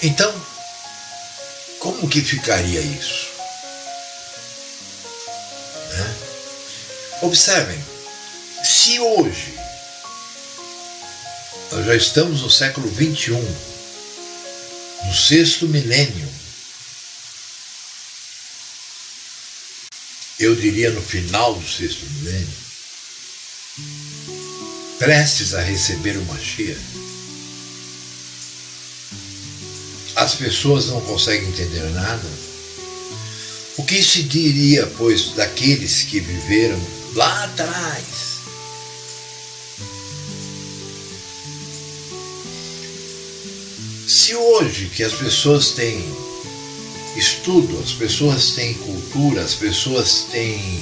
Então, como que ficaria isso? Né? Observem, se hoje nós já estamos no século XXI, no 6º milênio, eu diria no final do 6º milênio, prestes a receber o Mashiach, as pessoas não conseguem entender nada. O que se diria, pois, daqueles que viveram lá atrás? Se hoje que as pessoas têm estudo, as pessoas têm cultura, as pessoas têm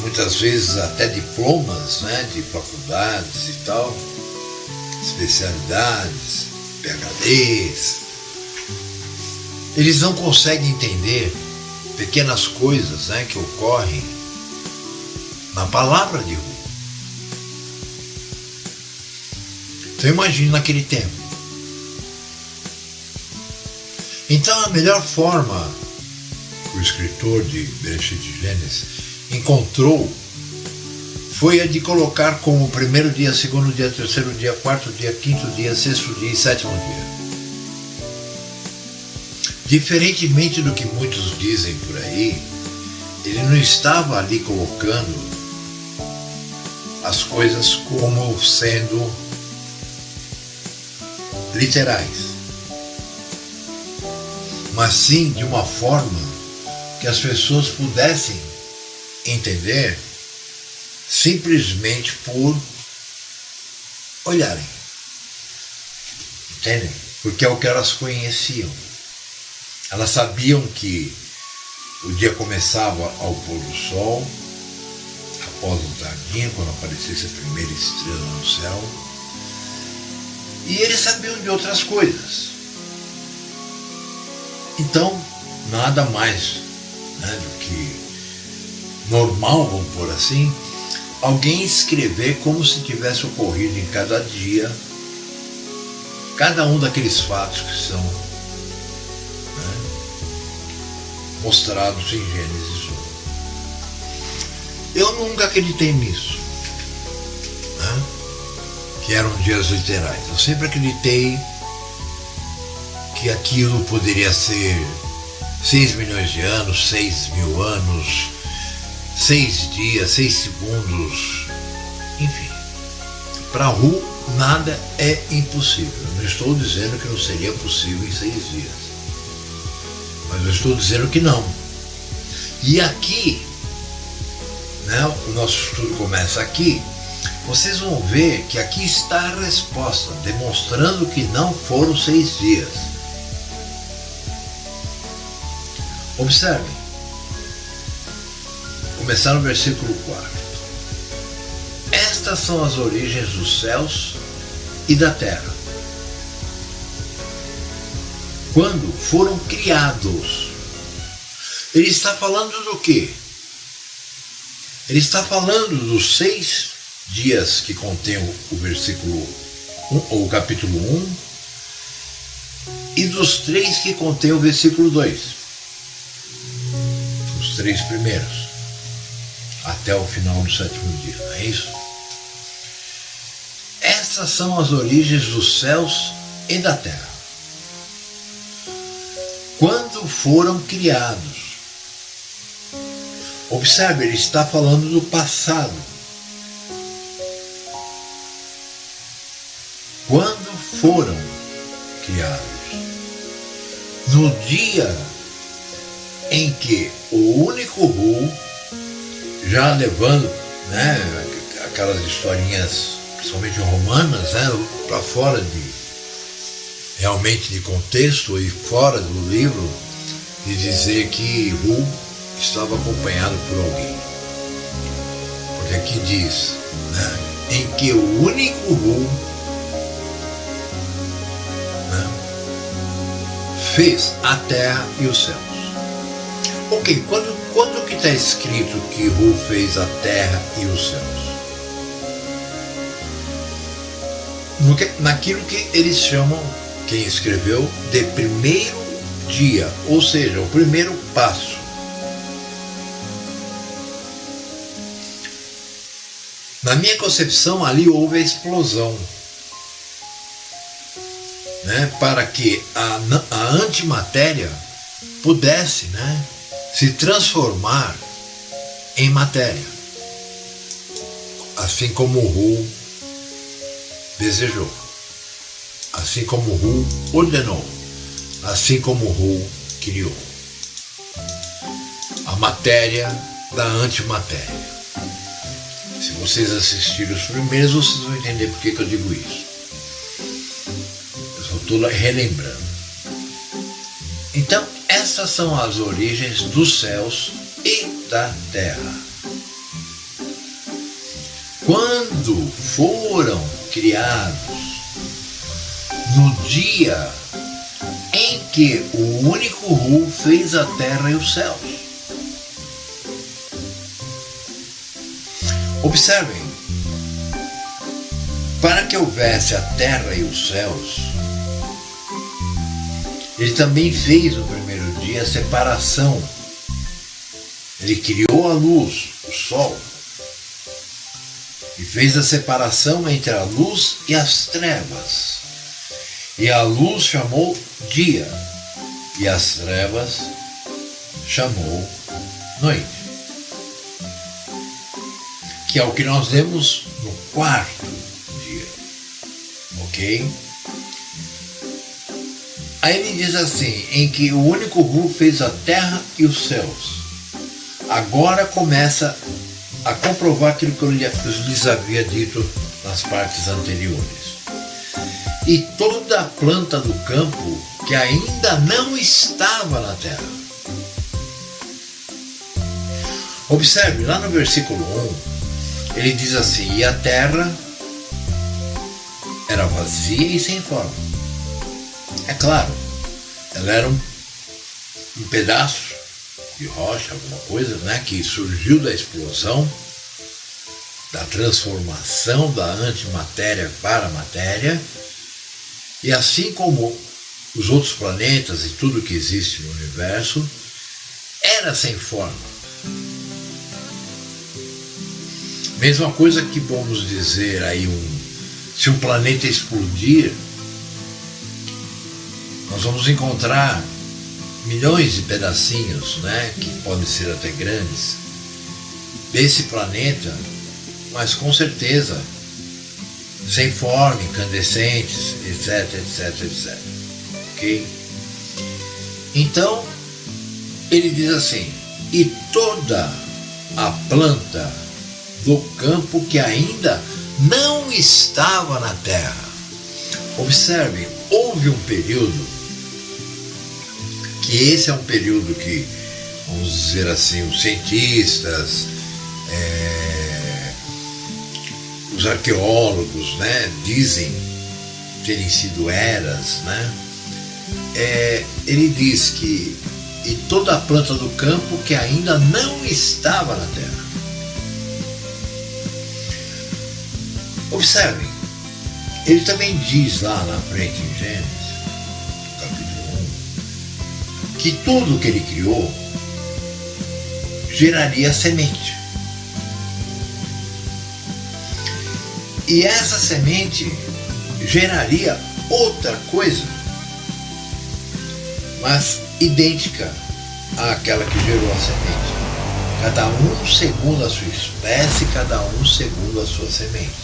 muitas vezes até diplomas, né, de faculdades e tal, especialidades, PhDs, eles não conseguem entender pequenas coisas, né, que ocorrem na palavra de Hu. Então imagine naquele tempo. Então a melhor forma que o escritor de Bereshit de Gênesis encontrou foi a de colocar como primeiro dia, segundo dia, terceiro dia, quarto dia, quinto dia, sexto dia e sétimo dia. Diferentemente do que muitos dizem por aí, ele não estava ali colocando as coisas como sendo literais, mas sim de uma forma que as pessoas pudessem entender simplesmente por olharem. Entendem? Porque é o que elas conheciam. Elas sabiam que o dia começava ao pôr do sol, após o tardinho, quando aparecesse a primeira estrela no céu, e eles sabiam de outras coisas. Então, nada mais, né, do que normal, vamos pôr assim, alguém escrever como se tivesse ocorrido em cada dia, cada um daqueles fatos que são, né, mostrados em Gênesis 1. Eu nunca acreditei nisso, né, que eram dias literais. Eu sempre acreditei que aquilo poderia ser 6 milhões de anos, 6 mil anos, 6 dias, 6 segundos, enfim. Para Hu, nada é impossível. Eu não estou dizendo que não seria possível em 6 dias, mas eu estou dizendo que não. E aqui, né, o nosso estudo começa aqui. Vocês vão ver que aqui está a resposta, demonstrando que não foram 6 dias. Observem, começar no versículo 4. Estas são as origens dos céus e da terra, quando foram criados. Ele está falando do quê? Ele está falando dos 6 dias que contém o versículo 1, ou o capítulo 1, e dos 3 que contém o versículo 2. Os 3 primeiros, até o final do 7º dia, não é isso? Essas são as origens dos céus e da terra, quando foram criados. Observe, ele está falando do passado. Quando foram criados, no dia em que o único Hu, já levando, né, aquelas historinhas, principalmente romanas, né, para fora realmente de contexto e fora do livro, de dizer que Hu estava acompanhado por alguém. Porque aqui diz, né, em que o único Hu, né, fez a terra e os céus. Ok, quando que está escrito que Hu fez a terra e os céus? Naquilo que eles chamam, quem escreveu, de primeiro dia, ou seja, o primeiro passo. Na minha concepção, ali houve a explosão, né, para que a antimatéria pudesse, né, se transformar em matéria, assim como o Hu desejou, assim como o Hu ordenou, assim como o Hu criou. A matéria da antimatéria. Se vocês assistirem os primeiros, vocês vão entender por que eu digo isso. Eu só estou relembrando. Então, essas são as origens dos céus e da terra. Quando foram criados, no dia em que o único Hu fez a terra e os céus. Observem, para que houvesse a terra e os céus, ele também fez no primeiro dia a separação. Ele criou a luz, o sol, e fez a separação entre a luz e as trevas. E a luz chamou dia, e as trevas chamou noite. Que é o que nós vemos no quarto dia, ok? Aí ele diz assim, em que o único Hu fez a terra e os céus. Agora começa a comprovar aquilo que eu lhes havia dito nas partes anteriores. E toda a planta do campo que ainda não estava na terra. Observe, lá no versículo 1, ele diz assim, e a terra era vazia e sem forma. É claro, ela era um pedaço de rocha, alguma coisa, né, que surgiu da explosão, da transformação da antimatéria para a matéria, e assim como os outros planetas e tudo que existe no universo, era sem forma. Mesma coisa que vamos dizer aí, se um planeta explodir, nós vamos encontrar milhões de pedacinhos, né, que podem ser até grandes, desse planeta, mas com certeza sem forma, incandescentes, etc, etc, etc. Ok? Então, ele diz assim, e toda a planta do campo que ainda não estava na terra. Observem, houve um período, que esse é um período que, vamos dizer assim, os cientistas, os arqueólogos, né, dizem terem sido eras, né? Ele diz que e toda a planta do campo que ainda não estava na terra. Observem, ele também diz lá na frente em Gênesis, capítulo 1, que tudo que ele criou geraria semente. E essa semente geraria outra coisa, mas idêntica àquela que gerou a semente. Cada um segundo a sua espécie, cada um segundo a sua semente.